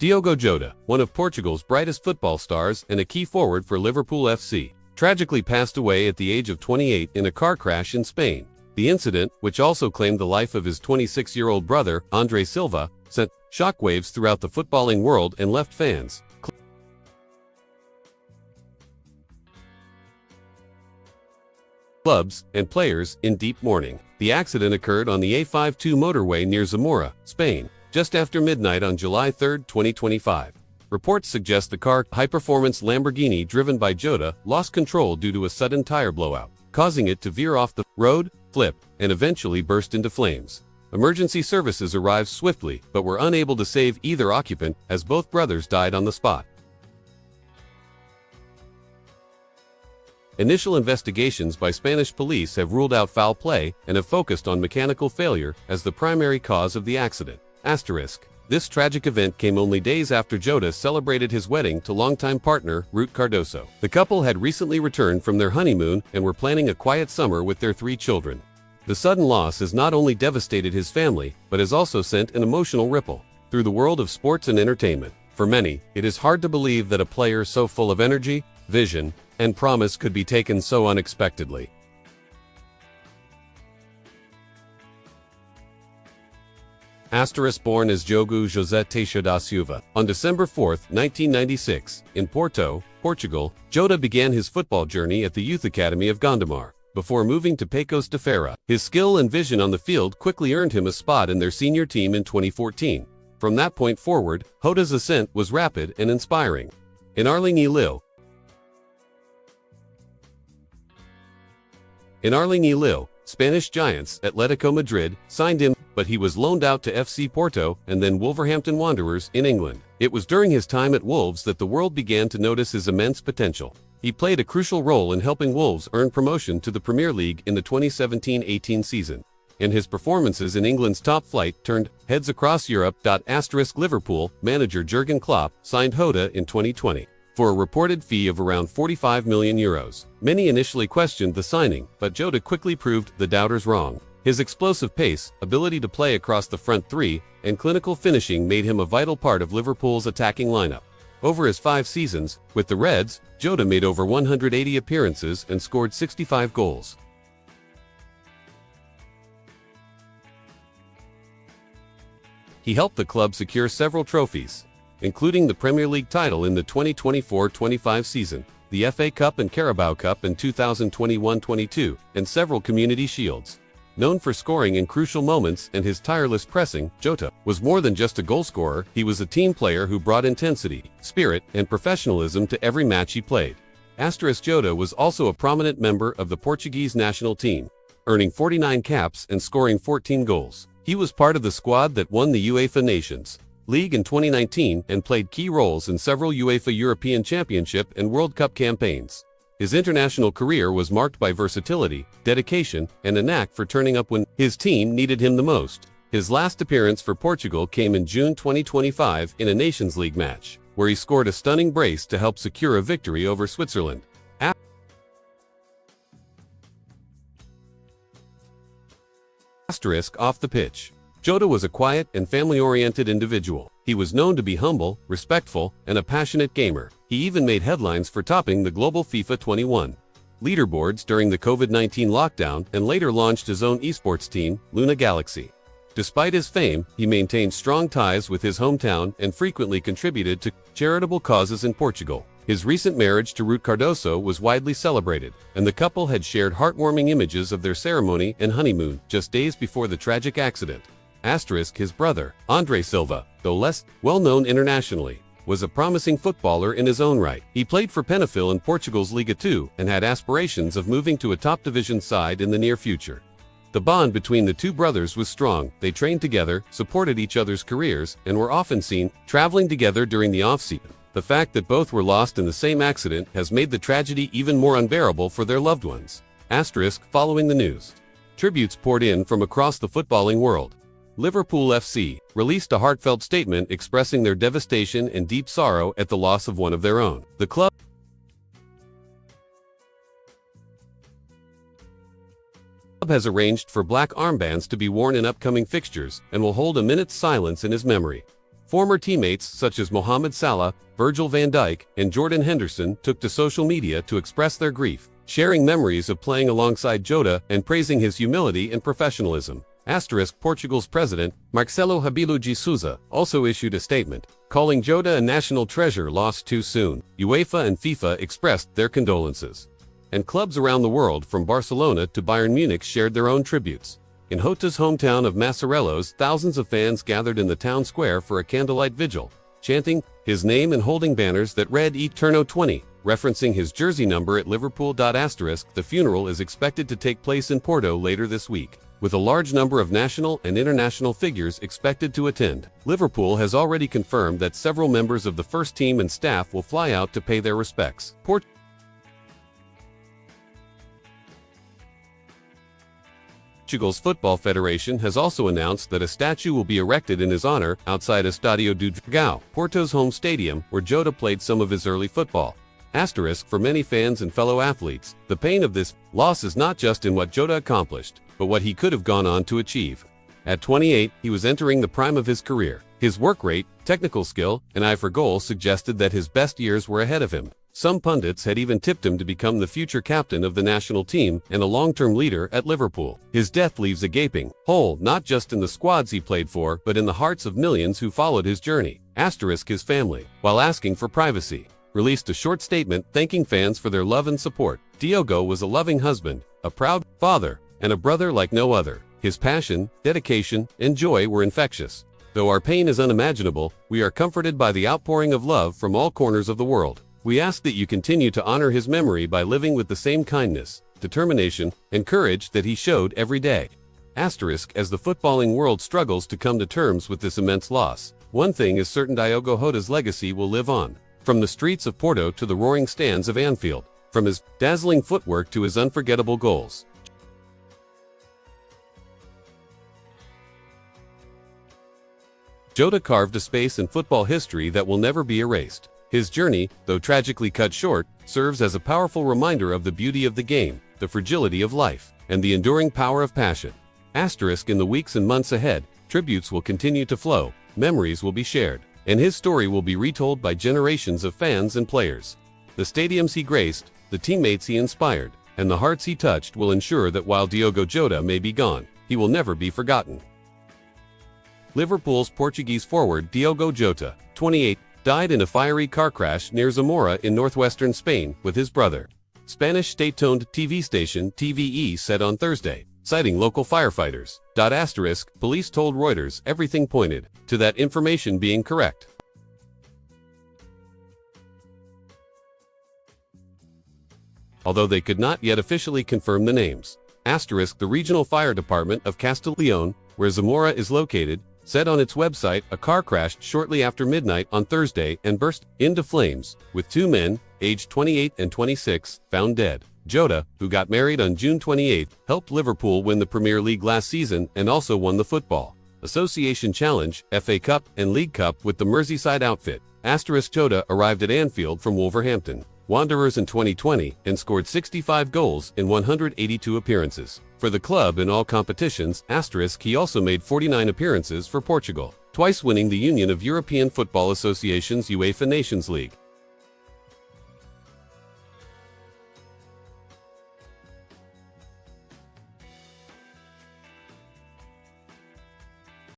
Diogo Jota, one of Portugal's brightest football stars and a key forward for Liverpool FC, tragically passed away at the age of 28 in a car crash in Spain. The incident, which also claimed the life of his 26-year-old brother, André Silva, sent shockwaves throughout the footballing world and left fans, clubs, and players in deep mourning. The accident occurred on the A52 motorway near Zamora, Spain, just after midnight on July 3, 2025. Reports suggest the car, high-performance Lamborghini driven by Jota, lost control due to a sudden tire blowout, causing it to veer off the road, flip, and eventually burst into flames. Emergency services arrived swiftly, but were unable to save either occupant, as both brothers died on the spot. Initial investigations by Spanish police have ruled out foul play and have focused on mechanical failure as the primary cause of the accident. This tragic event came only days after Jota celebrated his wedding to longtime partner, Ruth Cardoso. The couple had recently returned from their honeymoon and were planning a quiet summer with their 3 children. The sudden loss has not only devastated his family, but has also sent an emotional ripple through the world of sports and entertainment. For many, it is hard to believe that a player so full of energy, vision, and promise could be taken so unexpectedly. Born as Diogo Jota da Silva on December 4, 1996, in Porto, Portugal, Jota began his football journey at the youth academy of Gondomar, before moving to Pecos de Feira. His skill and vision on the field quickly earned him a spot in their senior team in 2014. From that point forward, Jota's ascent was rapid and inspiring. In Arling-y-Lille, Spanish giants Atletico Madrid signed him, but he was loaned out to FC Porto and then Wolverhampton Wanderers in England. It was during his time at Wolves that the world began to notice his immense potential. He played a crucial role in helping Wolves earn promotion to the Premier League in the 2017-18 season, and his performances in England's top flight turned heads across Europe. Liverpool manager Jurgen Klopp signed Jota in 2020 for a reported fee of around €45 million. Many initially questioned the signing, but Jota quickly proved the doubters wrong. His explosive pace, ability to play across the front 3, and clinical finishing made him a vital part of Liverpool's attacking lineup. Over his 5 seasons with the Reds, Jota made over 180 appearances and scored 65 goals. He helped the club secure several trophies, including the Premier League title in the 2024-25 season, the FA Cup and Carabao Cup in 2021-22, and several Community Shields. Known for scoring in crucial moments and his tireless pressing, Jota was more than just a goalscorer. He was a team player who brought intensity, spirit, and professionalism to every match he played. Jota was also a prominent member of the Portuguese national team, earning 49 caps and scoring 14 goals. He was part of the squad that won the UEFA Nations League in 2019 and played key roles in several UEFA European Championship and World Cup campaigns. His international career was marked by versatility, dedication, and a knack for turning up when his team needed him the most. His last appearance for Portugal came in June 2025 in a Nations League match, where he scored a stunning brace to help secure a victory over Switzerland. Off the pitch. Jota was a quiet and family-oriented individual. He was known to be humble, respectful, and a passionate gamer. He even made headlines for topping the global FIFA 21 leaderboards during the COVID-19 lockdown and later launched his own esports team, Luna Galaxy. Despite his fame, he maintained strong ties with his hometown and frequently contributed to charitable causes in Portugal. His recent marriage to Ruth Cardoso was widely celebrated, and the couple had shared heartwarming images of their ceremony and honeymoon just days before the tragic accident. His brother, André Silva, though less well-known internationally, was a promising footballer in his own right. He played for Penafiel in Portugal's Liga 2 and had aspirations of moving to a top-division side in the near future. The bond between the two brothers was strong. They trained together, supported each other's careers, and were often seen traveling together during the off-season. The fact that both were lost in the same accident has made the tragedy even more unbearable for their loved ones. Following the news, tributes poured in from across the footballing world. Liverpool FC released a heartfelt statement expressing their devastation and deep sorrow at the loss of one of their own. The club has arranged for black armbands to be worn in upcoming fixtures and will hold a minute's silence in his memory. Former teammates such as Mohamed Salah, Virgil van Dijk, and Jordan Henderson took to social media to express their grief, sharing memories of playing alongside Jota and praising his humility and professionalism. Portugal's president, Marcelo Rebelo de Sousa, also issued a statement, calling Jota a national treasure lost too soon. UEFA and FIFA expressed their condolences. And clubs around the world from Barcelona to Bayern Munich shared their own tributes. In Jota's hometown of Massarelos, thousands of fans gathered in the town square for a candlelight vigil, chanting his name and holding banners that read Eterno 20, referencing his jersey number at Liverpool. The funeral is expected to take place in Porto later this week, with a large number of national and international figures expected to attend. Liverpool has already confirmed that several members of the first team and staff will fly out to pay their respects. Portugal's Football Federation has also announced that a statue will be erected in his honor outside Estádio do Dragão, Porto's home stadium where Jota played some of his early football. For many fans and fellow athletes, the pain of this loss is not just in what Jota accomplished, but what he could have gone on to achieve. At 28, he was entering the prime of his career. His work rate, technical skill, and eye for goal suggested that his best years were ahead of him. Some pundits had even tipped him to become the future captain of the national team and a long-term leader at Liverpool. His death leaves a gaping hole not just in the squads he played for, but in the hearts of millions who followed his journey. His family, while asking for privacy, released a short statement thanking fans for their love and support. Diogo was a loving husband, a proud father, and a brother like no other. His passion, dedication, and joy were infectious. Though our pain is unimaginable, we are comforted by the outpouring of love from all corners of the world. We ask that you continue to honor his memory by living with the same kindness, determination, and courage that he showed every day. As the footballing world struggles to come to terms with this immense loss, one thing is certain: Diogo Jota's legacy will live on. From the streets of Porto to the roaring stands of Anfield, from his dazzling footwork to his unforgettable goals, Jota carved a space in football history that will never be erased. His journey, though tragically cut short, serves as a powerful reminder of the beauty of the game, the fragility of life, and the enduring power of passion. In the weeks and months ahead, tributes will continue to flow, memories will be shared, and his story will be retold by generations of fans and players. The stadiums he graced, the teammates he inspired, and the hearts he touched will ensure that while Diogo Jota may be gone, he will never be forgotten. Liverpool's Portuguese forward Diogo Jota, 28, died in a fiery car crash near Zamora in northwestern Spain with his brother. Spanish state-owned TV station TVE said on Thursday, citing local firefighters. Police told Reuters everything pointed to that information being correct. Although they could not yet officially confirm the names. The regional fire department of Castile y León, where Zamora is located, said on its website a car crashed shortly after midnight on Thursday and burst into flames, with two men, aged 28 and 26, found dead. Jota, who got married on June 28, helped Liverpool win the Premier League last season and also won the Football Association Challenge, FA Cup, and League Cup with the Merseyside outfit. Jota arrived at Anfield from Wolverhampton Wanderers in 2020 and scored 65 goals in 182 appearances for the club in all competitions. He also made 49 appearances for Portugal, twice winning the Union of European Football Associations UEFA Nations League.